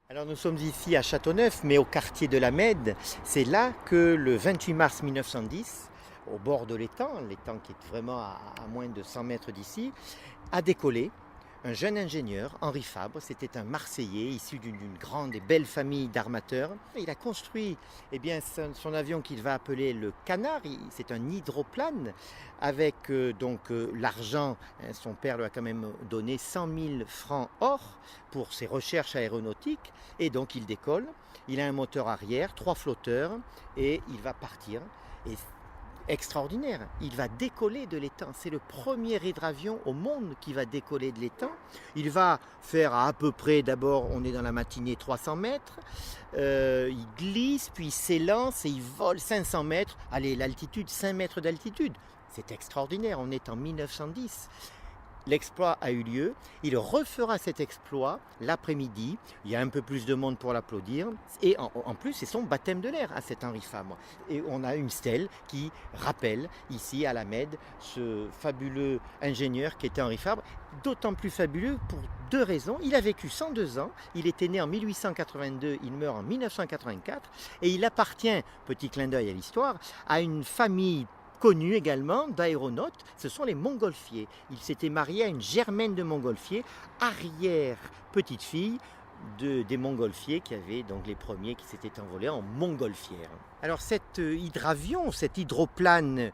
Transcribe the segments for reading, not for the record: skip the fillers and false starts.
Alors nous sommes ici à Châteauneuf, mais au quartier de la Mède. C'est là que le 28 mars 1910, au bord de l'étang qui est vraiment à moins de 100 mètres d'ici, a décollé un jeune ingénieur, Henri Fabre. C'était un Marseillais issu d'une grande et belle famille d'armateurs. Il a construit son avion qu'il va appeler le Canard. C'est un hydroplane avec l'argent. Son père lui a quand même donné 100 000 francs or pour ses recherches aéronautiques. Et donc il décolle. Il a un moteur arrière, 3 flotteurs et il va partir. Et extraordinaire. Il va décoller de l'étang. C'est le premier hydravion au monde qui va décoller de l'étang. Il va faire à peu près, d'abord, on est dans la matinée, 300 mètres. Il glisse, puis il s'élance et il vole 500 mètres. Allez, l'altitude, 5 mètres d'altitude. C'est extraordinaire. On est en 1910. L'exploit a eu lieu, il refera cet exploit l'après-midi, il y a un peu plus de monde pour l'applaudir, et en plus c'est son baptême de l'air à cet Henri Fabre. Et on a une stèle qui rappelle ici à la Mède ce fabuleux ingénieur qui était Henri Fabre, d'autant plus fabuleux pour 2 raisons. Il a vécu 102 ans, il était né en 1882, il meurt en 1984, et il appartient, petit clin d'œil à l'histoire, à une famille connu également d'aéronautes, ce sont les Montgolfier. Il s'était marié à une Germaine de Montgolfier, arrière petite fille des Montgolfier qui avaient donc les premiers qui s'étaient envolés en montgolfière. Alors cet hydravion, cet hydroplane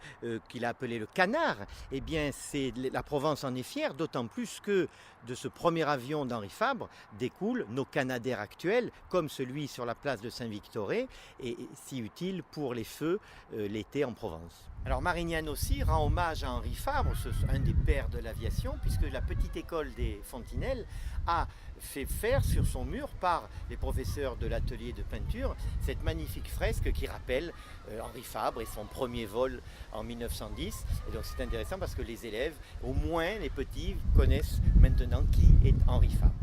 qu'il a appelé le Canard, eh bien la Provence en est fière, d'autant plus que de ce premier avion d'Henri Fabre découlent nos Canadair actuels, comme celui sur la place de Saint-Victoré, et si utile pour les feux l'été en Provence. Alors Marignane aussi rend hommage à Henri Fabre, un des pères de l'aviation, puisque la petite école des Fontinelles a fait faire sur son mur par les professeurs de l'atelier de peinture cette magnifique fresque qui rappelle Henri Fabre et son premier vol en 1910. Et donc c'est intéressant parce que les élèves, au moins les petits, connaissent maintenant qui est Henri Fabre.